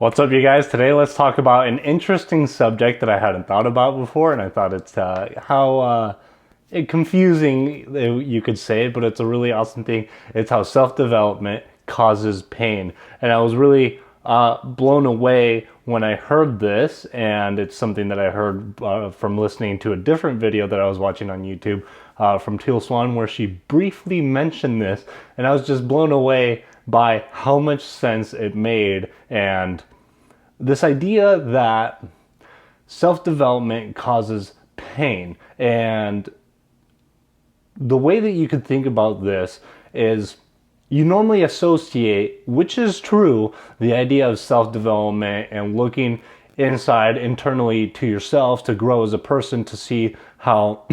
What's up, you guys? Today, let's talk about an interesting subject that I hadn't thought about before, and I thought it's confusing, you could say it, but it's a really awesome thing. It's how self-development causes pain, and I was really blown away when I heard this, and it's something that I heard from listening to a different video that I was watching on YouTube from Teal Swan, where she briefly mentioned this, and I was just blown away by how much sense it made. And this idea that self-development causes pain, and the way that you could think about this is you normally associate, which is true, the idea of self-development and looking inside internally to yourself to grow as a person, to see how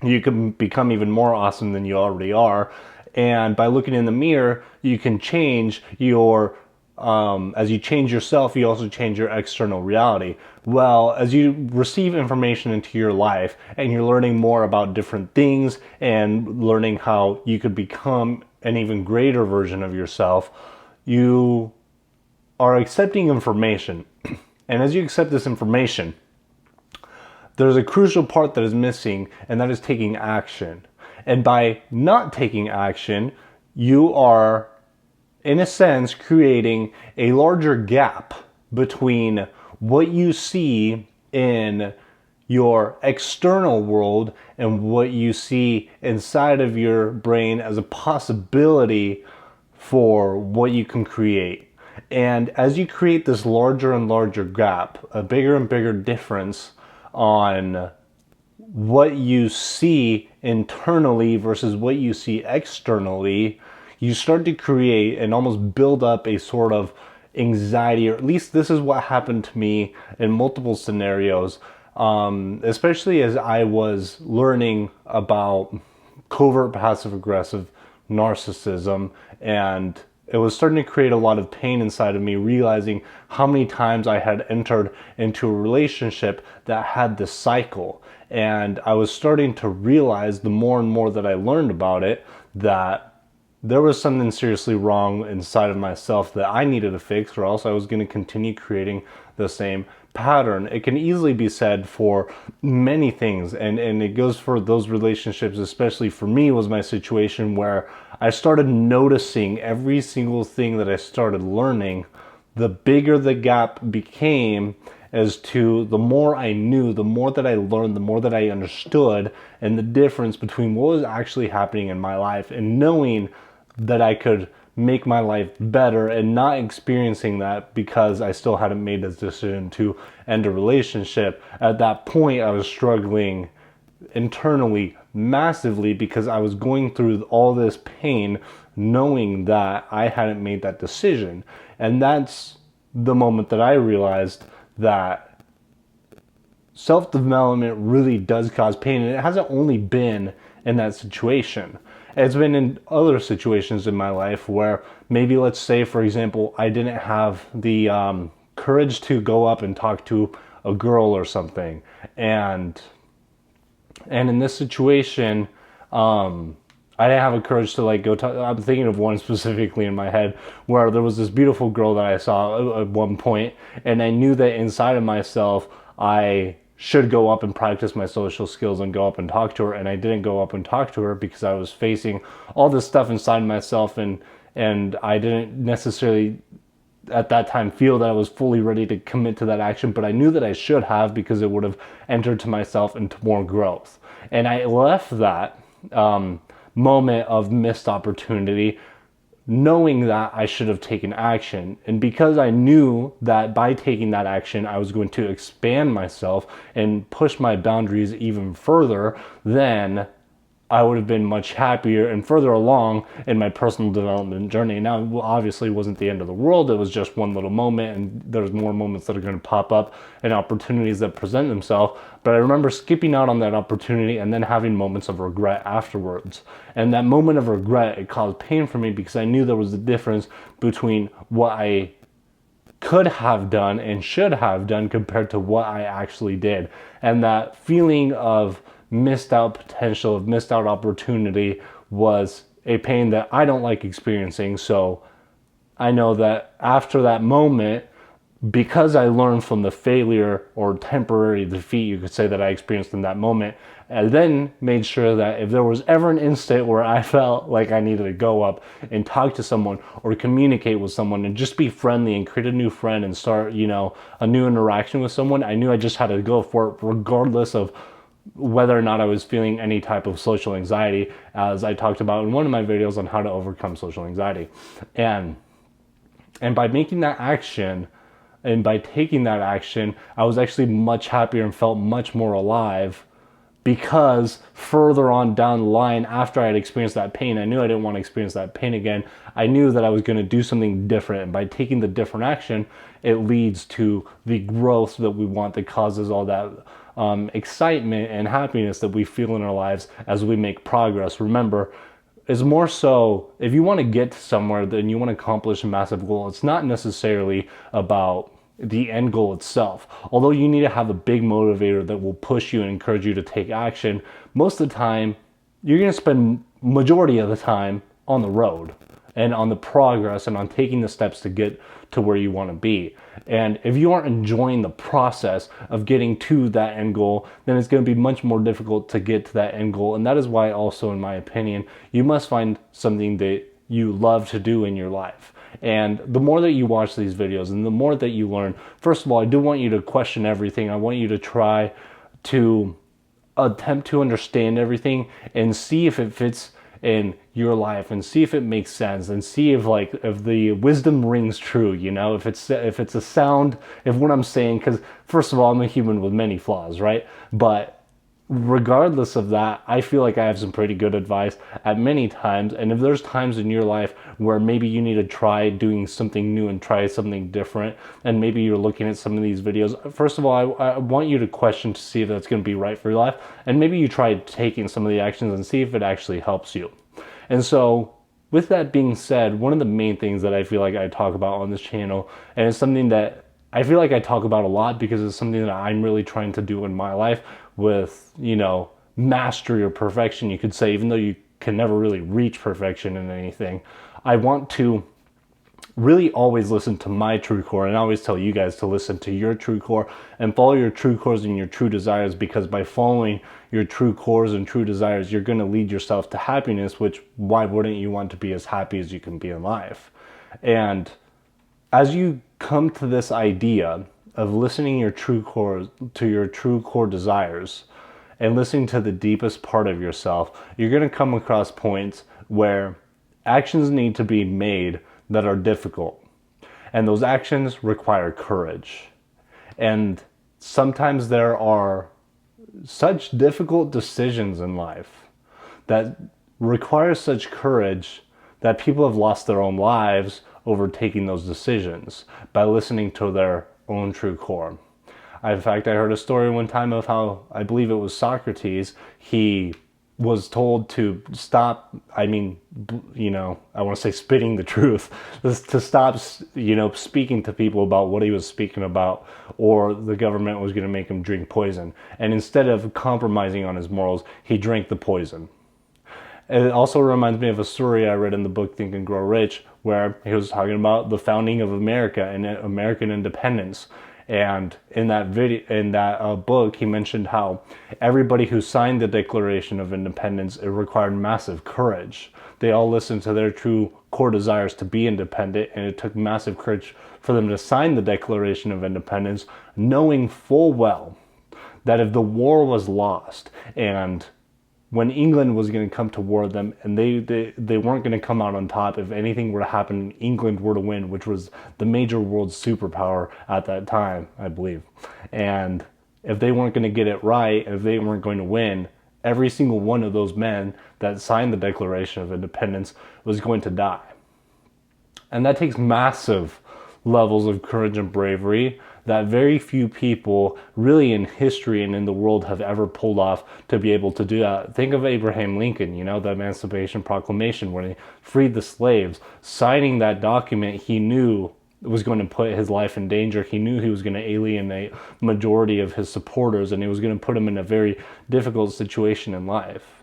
you can become even more awesome than you already are. And by looking in the mirror, you can change your as you change yourself, you also change your external reality. Well, as you receive information into your life and you're learning more about different things and learning how you could become an even greater version of yourself, you are accepting information. And as you accept this information, there's a crucial part that is missing, and that is taking action. And by not taking action, you are, in a sense, creating a larger gap between what you see in your external world and what you see inside of your brain as a possibility for what you can create. And as you create this larger and larger gap, a bigger and bigger difference on what you see internally versus what you see externally, you start to create and almost build up a sort of anxiety, or at least this is what happened to me in multiple scenarios, especially as I was learning about covert passive aggressive narcissism, and it was starting to create a lot of pain inside of me, realizing how many times I had entered into a relationship that had this cycle. And I was starting to realize, the more and more that I learned about it, that there was something seriously wrong inside of myself that I needed to fix, or else I was going to continue creating the same pattern. It can easily be said for many things, and it goes for those relationships. Especially for me, was my situation where I started noticing every single thing that I started learning, the bigger the gap became, as to the more I knew, the more that I learned, the more that I understood, and the difference between what was actually happening in my life, and knowing that I could make my life better, and not experiencing that because I still hadn't made this decision to end a relationship. At that point, I was struggling internally massively because I was going through all this pain knowing that I hadn't made that decision. And that's the moment that I realized that self-development really does cause pain. And it hasn't only been in that situation. It's been in other situations in my life where maybe, let's say, for example, I didn't have the courage to go up and talk to a girl or something. And in this situation, I didn't have the courage to like go talk. I'm thinking of one specifically in my head where there was this beautiful girl that I saw at one point, and I knew that inside of myself I should go up and practice my social skills and go up and talk to her. And I didn't go up and talk to her because I was facing all this stuff inside myself, and I didn't necessarily at that time feel that I was fully ready to commit to that action, but I knew that I should have, because it would have entered to myself into more growth. And I left that moment of missed opportunity knowing that I should have taken action. And because I knew that by taking that action, I was going to expand myself and push my boundaries even further, then I would have been much happier and further along in my personal development journey. Now, obviously, it wasn't the end of the world. It was just one little moment, and there's more moments that are going to pop up and opportunities that present themselves. But I remember skipping out on that opportunity and then having moments of regret afterwards. And that moment of regret, it caused pain for me because I knew there was a difference between what I could have done and should have done compared to what I actually did. And that feeling of missed out potential, of missed out opportunity, was a pain that I don't like experiencing. So I know that after that moment, because I learned from the failure or temporary defeat, you could say, that I experienced in that moment, I then made sure that if there was ever an instant where I felt like I needed to go up and talk to someone or communicate with someone and just be friendly and create a new friend and start, a new interaction with someone, I knew I just had to go for it regardless of whether or not I was feeling any type of social anxiety, as I talked about in one of my videos on how to overcome social anxiety. And by making that action, and by taking that action, I was actually much happier and felt much more alive, because further on down the line, after I had experienced that pain, I knew I didn't want to experience that pain again. I knew that I was going to do something different. And by taking the different action, it leads to the growth that we want, that causes all that excitement and happiness that we feel in our lives as we make progress. Remember, is more so, if you want to get to somewhere, then you want to accomplish a massive goal. It's not necessarily about the end goal itself. Although you need to have a big motivator that will push you and encourage you to take action, most of the time, you're going to spend majority of the time on the road and on the progress and on taking the steps to get to where you want to be. And if you aren't enjoying the process of getting to that end goal, then it's going to be much more difficult to get to that end goal. And that is why also, in my opinion, you must find something that you love to do in your life. And the more that you watch these videos and the more that you learn, first of all, I do want you to question everything. I want you to try to attempt to understand everything and see if it fits in your life, and see if it makes sense, and see if the wisdom rings true, if it's a sound, if what I'm saying, because first of all, I'm a human with many flaws, right? But regardless of that, I feel like I have some pretty good advice at many times. And if there's times in your life where maybe you need to try doing something new and try something different, and maybe you're looking at some of these videos, first of all, I want you to question to see if that's going to be right for your life. And maybe you try taking some of the actions and see if it actually helps you. And so, with that being said, one of the main things that I feel like I talk about on this channel, and it's something that I feel like I talk about a lot because it's something that I'm really trying to do in my life with, mastery or perfection, you could say, even though you can never really reach perfection in anything. I want to really always listen to my true core, and I always tell you guys to listen to your true core and follow your true cores and your true desires, because by following your true cores and true desires, you're going to lead yourself to happiness, which why wouldn't you want to be as happy as you can be in life? And as you come to this idea of listening your true core to your true core desires and listening to the deepest part of yourself, you're going to come across points where actions need to be made that are difficult. And those actions require courage. And sometimes there are such difficult decisions in life that require such courage that people have lost their own lives over taking those decisions by listening to their own true core. In fact, I heard a story one time of how, I believe it was Socrates, he was told to stop, I want to say spitting the truth, to stop, speaking to people about what he was speaking about, or the government was going to make him drink poison. And instead of compromising on his morals, he drank the poison. It also reminds me of a story I read in the book Think and Grow Rich, where he was talking about the founding of America and American independence. And in that book, he mentioned how everybody who signed the Declaration of Independence, it required massive courage. They all listened to their true core desires to be independent, and it took massive courage for them to sign the Declaration of Independence, knowing full well that if the war was lost, and when England was going to come to war with them, and they weren't going to come out on top, if anything were to happen, England were to win, which was the major world superpower at that time, I believe. And if they weren't going to get it right, if they weren't going to win, every single one of those men that signed the Declaration of Independence was going to die. And that takes massive levels of courage and bravery that very few people really in history and in the world have ever pulled off to be able to do that. Think of Abraham Lincoln, the Emancipation Proclamation, when he freed the slaves. Signing that document, he knew was going to put his life in danger. He knew he was going to alienate majority of his supporters, and he was going to put him in a very difficult situation in life.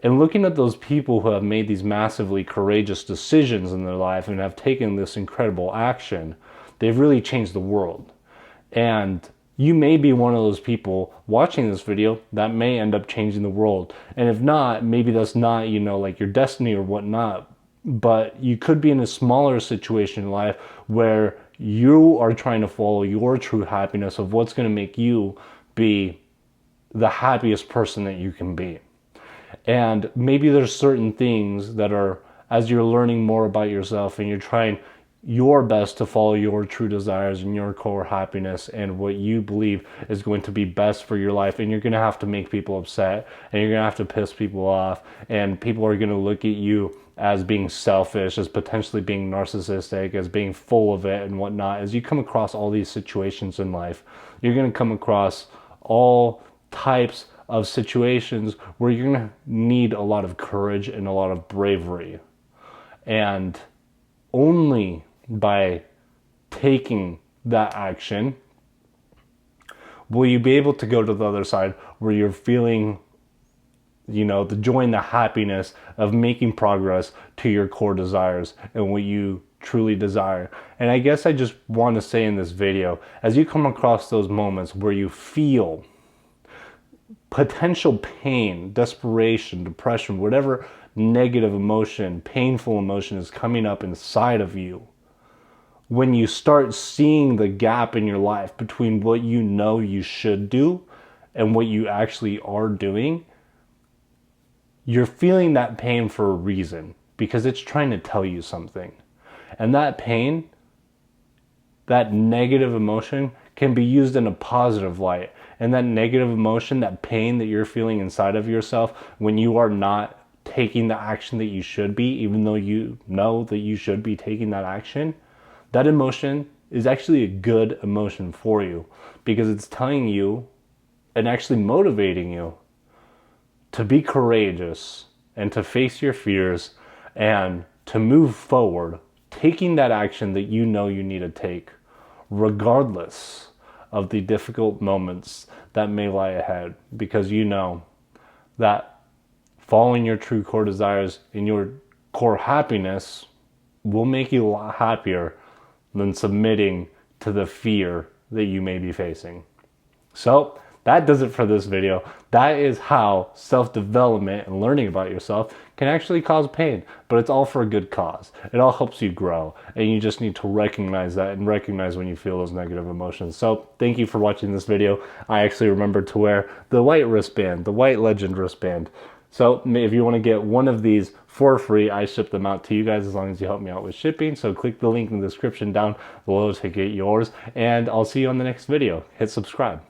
And looking at those people who have made these massively courageous decisions in their life and have taken this incredible action, they've really changed the world. And you may be one of those people watching this video that may end up changing the world. And if not, maybe that's not, like your destiny or whatnot. But you could be in a smaller situation in life where you are trying to follow your true happiness of what's going to make you be the happiest person that you can be. And maybe there's certain things that are, as you're learning more about yourself and you're trying your best to follow your true desires and your core happiness and what you believe is going to be best for your life, and you're going to have to make people upset, and you're going to have to piss people off, and people are going to look at you as being selfish, as potentially being narcissistic, as being full of it and whatnot. As you come across all these situations in life, you're going to come across all types of situations where you're going to need a lot of courage and a lot of bravery. And only by taking that action will you be able to go to the other side where you're feeling, the joy and the happiness of making progress to your core desires and what you truly desire. And I guess I just want to say in this video, as you come across those moments where you feel potential pain, desperation, depression, whatever negative emotion, painful emotion is coming up inside of you, when you start seeing the gap in your life between what you know you should do and what you actually are doing, you're feeling that pain for a reason, because it's trying to tell you something. And that pain, that negative emotion, can be used in a positive light. And that negative emotion, that pain that you're feeling inside of yourself when you are not taking the action that you should be, even though you know that you should be taking that action, that emotion is actually a good emotion for you, because it's telling you and actually motivating you to be courageous and to face your fears and to move forward, taking that action that you know you need to take, regardless of the difficult moments that may lie ahead, because you know that following your true core desires and your core happiness will make you a lot happier than submitting to the fear that you may be facing. So that does it for this video. That is how self-development and learning about yourself can actually cause pain, but it's all for a good cause. It all helps you grow, and you just need to recognize that and recognize when you feel those negative emotions. So thank you for watching this video. I actually remembered to wear the white wristband, the white Legend wristband. So if you want to get one of these for free, I ship them out to you guys as long as you help me out with shipping. So click the link in the description down below to get yours, and I'll see you on the next video. Hit subscribe.